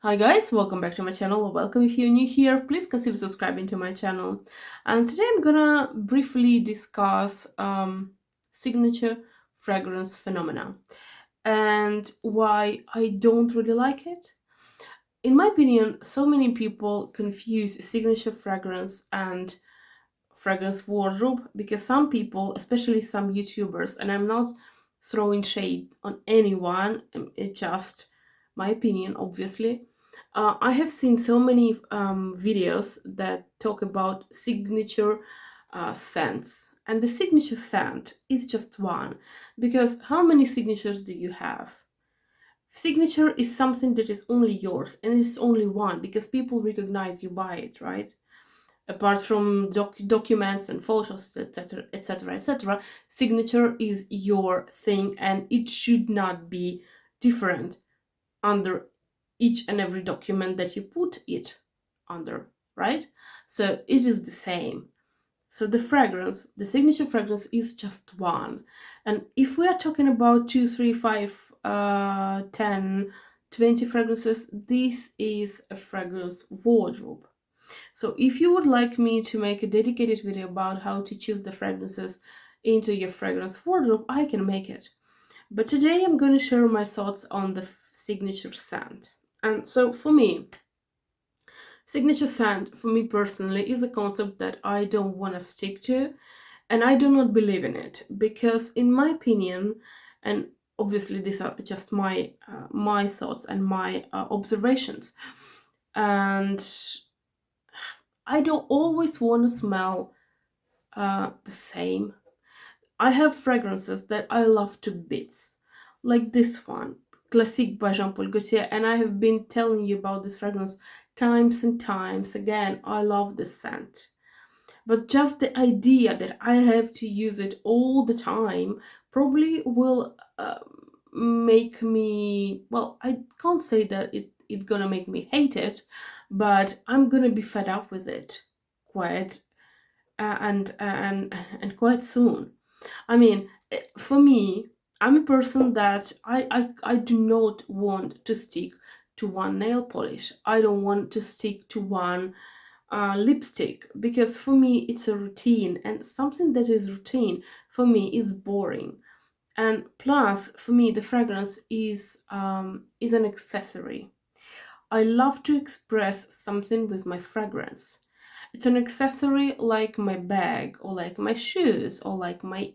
Hi guys, welcome back to my channel, or welcome if you're new here. Please consider subscribing to my channel. And today I'm gonna briefly discuss signature fragrance phenomena and why I don't really like it. In my opinion, so many people confuse signature fragrance and fragrance wardrobe because some people, especially some YouTubers, and I'm not throwing shade on anyone, it's just my opinion, obviously. I have seen so many videos that talk about signature scents, and the signature scent is just one because how many signatures do you have? Signature is something that is only yours and it's only one because people recognize you by it, right? Apart from documents and photos, etc., etc., etc., signature is your thing and it should not be different under each and every document that you put it under, right? So it is the same. So the fragrance, the signature fragrance is just one. And if we are talking about 2, 3, 5, 10, 20 fragrances, this is a fragrance wardrobe. So if you would like me to make a dedicated video about how to choose the fragrances into your fragrance wardrobe, I can make it. But today I'm going to share my thoughts on the signature scent. And so for me, signature scent, for me personally, is a concept that I don't want to stick to, and I do not believe in it because, in my opinion, and obviously these are just my thoughts and my observations, and I don't always want to smell the same. I have fragrances that I love to bits, like this one, Classique by Jean-Paul Gaultier, and I have been telling you about this fragrance times and times again. I love this scent. But just the idea that I have to use it all the time probably will make me, well, I can't say that it's gonna make me hate it, but I'm gonna be fed up with it quite and quite soon. I mean, for me, I'm a person that I do not want to stick to one nail polish. I don't want to stick to one lipstick because for me it's a routine, and something that is routine for me is boring. And plus, for me, the fragrance is an accessory. I love to express something with my fragrance. It's an accessory like my bag or like my shoes or like my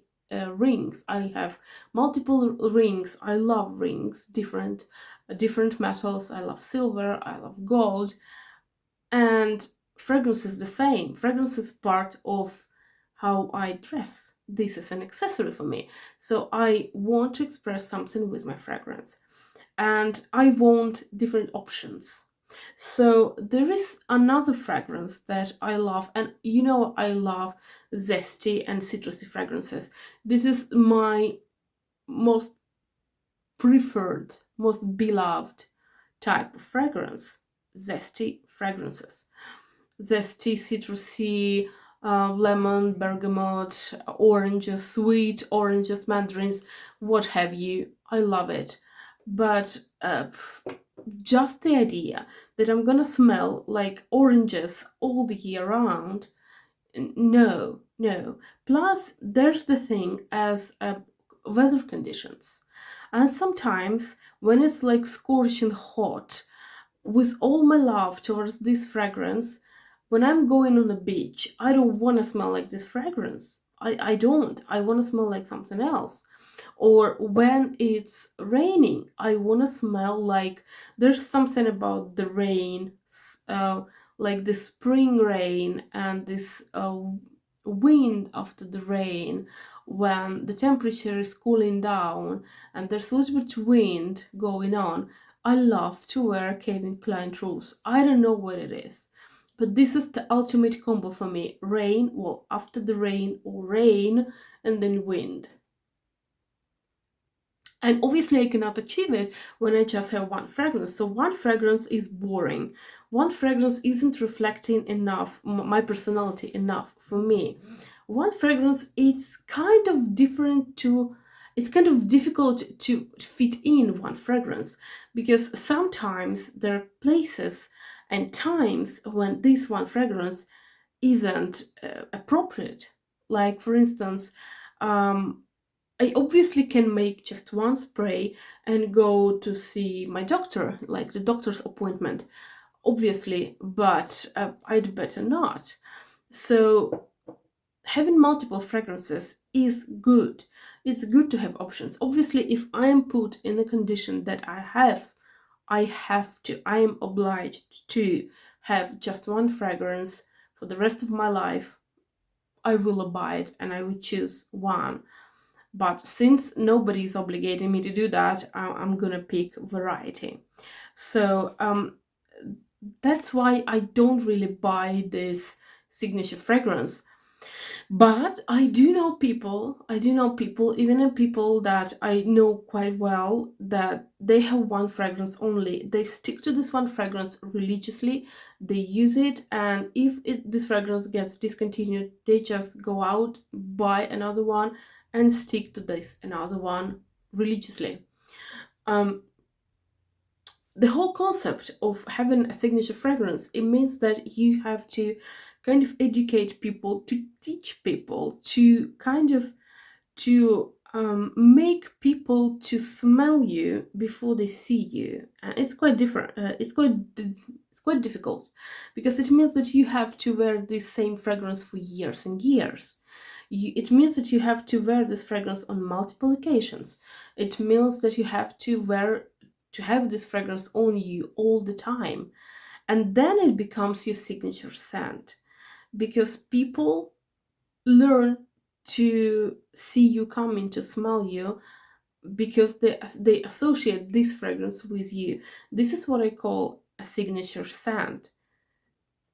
rings. I have multiple rings. I love rings, different metals. I love silver. I love gold. And fragrance is the same. Fragrance is part of how I dress. This is an accessory for me. So I want to express something with my fragrance, and I want different options. So there is another fragrance that I love, and I love zesty and citrusy fragrances. This is my most preferred, most beloved type of fragrance, zesty fragrances. Zesty, citrusy, lemon, bergamot, oranges, sweet oranges, mandarins, what have you. I love it. But just the idea that I'm gonna smell like oranges all the year round, no, no. Plus, there's the thing as weather conditions. And sometimes when it's like scorching hot, with all my love towards this fragrance, when I'm going on the beach, I don't want to smell like this fragrance. I don't. I want to smell like something else. Or when it's raining, I want to smell like there's something about the rain, uh, like the spring rain and this wind after the rain, when the temperature is cooling down and there's a little bit wind going on. I love to wear Calvin Klein shoes. I don't know what it is, but this is the ultimate combo for me. Rain, well, after the rain, or rain and then wind. And obviously, I cannot achieve it when I just have one fragrance. So, one fragrance is boring. One fragrance isn't reflecting enough my personality enough for me. One fragrance is kind of different to it's kind of difficult to fit in one fragrance, because sometimes there are places and times when this one fragrance isn't appropriate. Like, for instance, um, I obviously can make just one spray and go to see my doctor, like the doctor's appointment, obviously, but I'd better not. So having multiple fragrances is good. It's good to have options. Obviously, if I am put in a condition that I am obliged to have just one fragrance for the rest of my life, I will abide and I will choose one. But since nobody is obligating me to do that, I'm gonna pick variety. So that's why I don't really buy this signature fragrance. But I do know people, even in people that I know quite well, that they have one fragrance only. They stick to this one fragrance religiously, they use it, and if this fragrance gets discontinued, they just go out, buy another one, and stick to this another one religiously. Um, the whole concept of having a signature fragrance, it means that you have to kind of educate people, to teach people, to kind of to make people to smell you before they see you. And it's quite different, it's quite difficult, because it means that you have to wear the same fragrance for years and years. It means that you have to wear this fragrance on multiple occasions. It means that you have to have this fragrance on you all the time. And then it becomes your signature scent, because people learn to see you coming, to smell you, because they associate this fragrance with you. This is what I call a signature scent.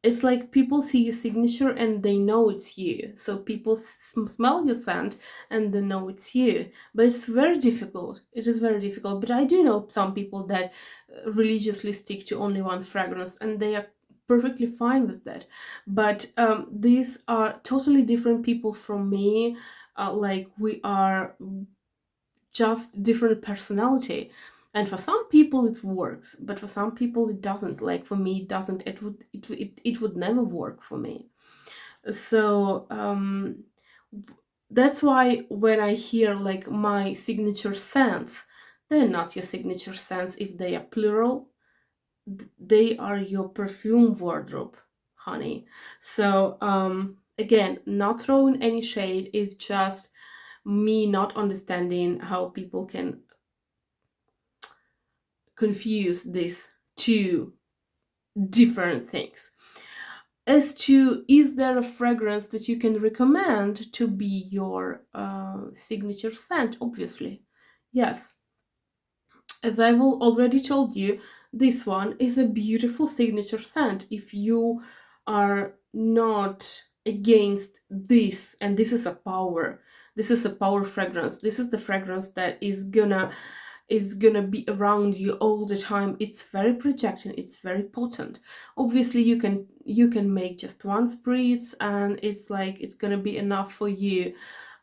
It's like people see your signature and they know it's you. So people smell your scent and they know it's you. But it's very difficult. It is very difficult. But I do know some people that religiously stick to only one fragrance, and they are perfectly fine with that. But these are totally different people from me. Like, we are just different personality, and for some people it works, but for some people it doesn't. Like, for me it doesn't. It would never work for me. So that's why when I hear like my signature scents, they're not your signature scents if they are plural. They are your perfume wardrobe, honey. So again, not throwing any shade, it's just me not understanding how people can confuse these two different things. As to, is there a fragrance that you can recommend to be your signature scent? Obviously, yes. As I've already told you, this one is a beautiful signature scent. If you are not against this, and this is a power fragrance. This is the fragrance that is gonna be around you all the time. It's very projecting, it's very potent. Obviously you can make just one spritz and it's like it's gonna be enough for you,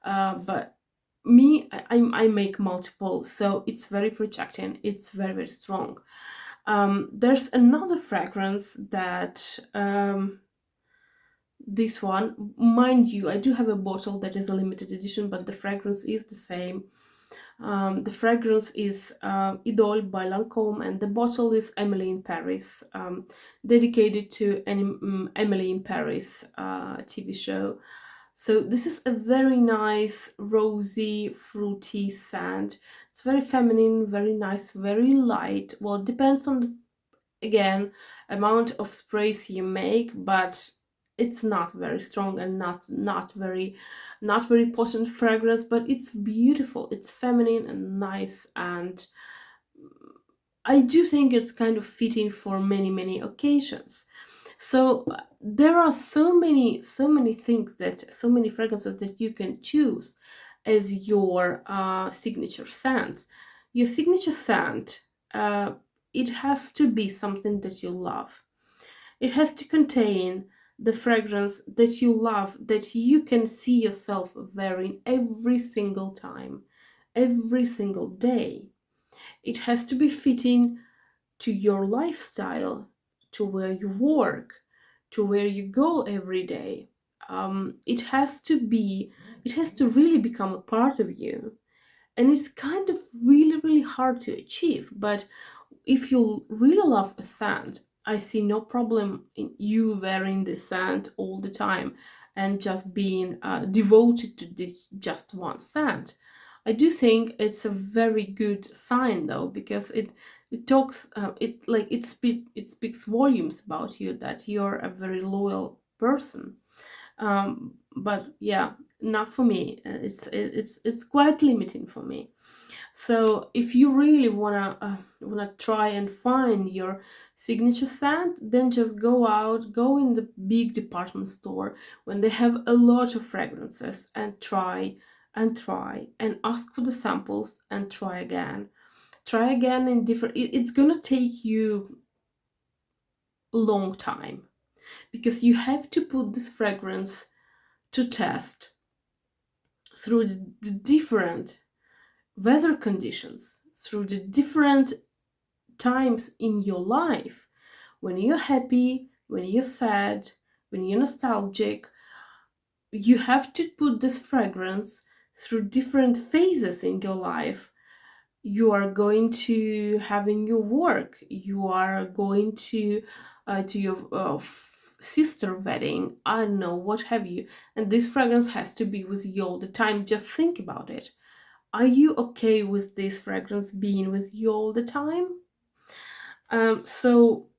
but me, I make multiple, so it's very projecting, it's very, very strong. There's another fragrance that this one, mind you, I do have a bottle that is a limited edition, but the fragrance is the same. The fragrance is Idole by Lancome, and the bottle is Emily in Paris, dedicated to Emily in Paris TV show. So this is a very nice, rosy, fruity scent. It's very feminine, very nice, very light. Well, it depends on the, again, amount of sprays you make, but it's not very strong and not very potent fragrance, but it's beautiful. It's feminine and nice, and I do think it's kind of fitting for many occasions. So there are so many things, that so many fragrances that you can choose as your signature scents. Your signature scent, it has to be something that you love. It has to contain the fragrance that you love, that you can see yourself wearing every single time. every single day. It has to be fitting to your lifestyle, to where you work, to where you go every day. It has to be, it has to really become a part of you. And it's kind of really, really hard to achieve. But if you really love a scent, I see no problem in you wearing this scent all the time and just being devoted to this just one scent. I do think it's a very good sign though, because it talks it speaks volumes about you, that you're a very loyal person. But yeah, not for me. It's quite limiting for me. So if you really wanna try and find your signature scent, then just go out, go in the big department store when they have a lot of fragrances, and try and ask for the samples and try again. Try again in different. It's gonna take you a long time, because you have to put this fragrance to test through the different weather conditions, through the different times in your life, when you're happy, when you're sad, when you're nostalgic. You have to put this fragrance through different phases in your life. You are going to have in your work, you are going to your sister wedding, I don't know, what have you, and this fragrance has to be with you all the time. Just think about it. Are you okay with this fragrance being with you all the time? So,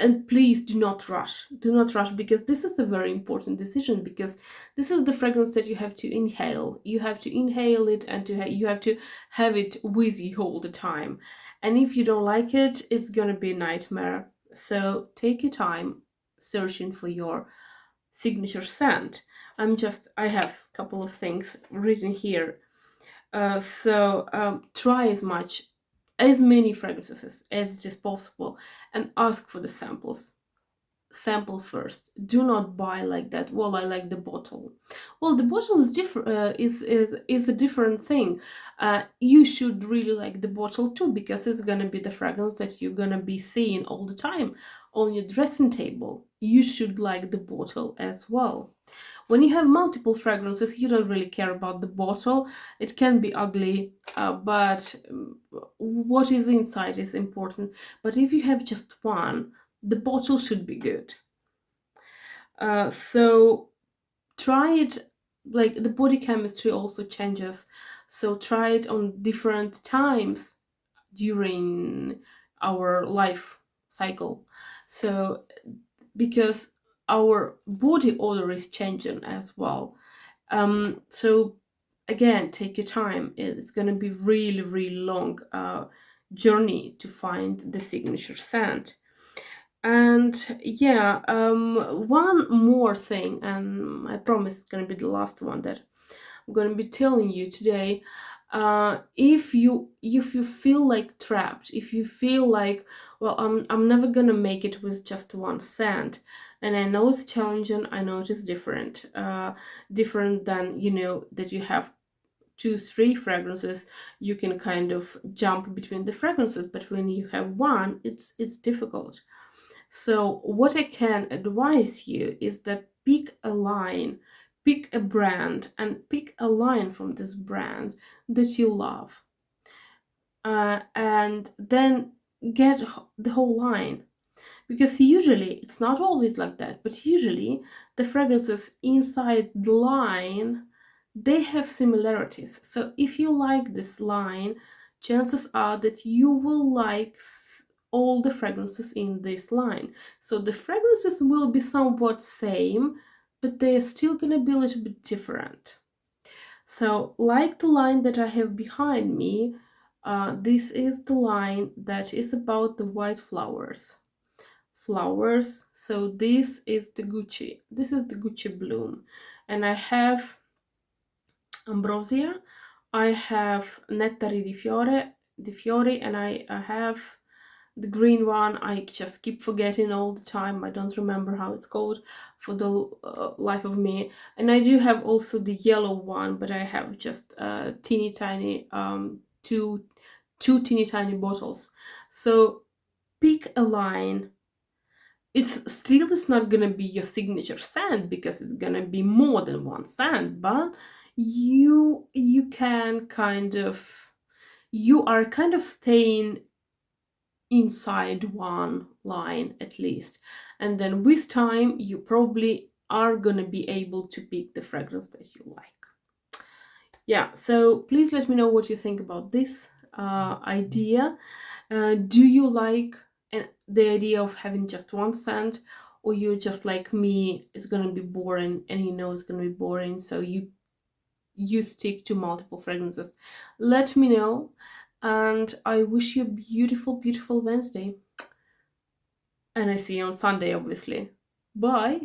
and please do not rush. Do not rush, because this is a very important decision, because this is the fragrance that you have to inhale. You have to inhale it, and you have to have it with you all the time. And if you don't like it, it's gonna be a nightmare. So take your time searching for your signature scent. I have a couple of things written here. Try as many fragrances as just possible, and ask for the samples. Sample first. Do not buy like that. Well, I like the bottle. Well, the bottle is different. Is a different thing. You should really like the bottle too, because it's gonna be the fragrance that you're gonna be seeing all the time on your dressing table. You should like the bottle as well. When you have multiple fragrances, you don't really care about the bottle. It can be ugly, but what is inside is important. But if you have just one, the bottle should be good. So try it, like the body chemistry also changes. So try it on different times during our life cycle. So because our body odor is changing as well. So again, take your time. It's gonna be really, really long journey to find the signature scent. And yeah, one more thing, and I promise it's gonna be the last one that I'm gonna be telling you today. If you feel like trapped, if you feel like, well, I'm never gonna make it with just one scent, and I know it's challenging, I know it is different, different than, that you have two, three fragrances, you can kind of jump between the fragrances, but when you have one, it's difficult. So what I can advise you is that pick a line, pick a brand, and pick a line from this brand that you love. And then get the whole line. Because usually, it's not always like that, but usually the fragrances inside the line, they have similarities. So if you like this line, chances are that you will like all the fragrances in this line. So the fragrances will be somewhat same, but they're still gonna be a little bit different. So like the line that I have behind me, this is the line that is about the white flowers. So this is the Gucci bloom, and I have ambrosia, I have nettari di fiori, and I have the green one, I just keep forgetting all the time. I don't remember how it's called for the life of me. And I do have also the yellow one, but I have just teeny tiny two teeny tiny bottles. So pick a line. It's not gonna be your signature scent because it's gonna be more than one scent, but you can kind of, you are kind of staying inside one line at least, and then with time you probably are gonna be able to pick the fragrance that you like. Yeah, so please let me know what you think about this idea. Do you like the idea of having just one scent, or you're just like me, it's gonna be boring, and you know it's gonna be boring, so you stick to multiple fragrances? Let me know, and I wish you a beautiful, beautiful Wednesday. And I see you on Sunday, obviously. Bye.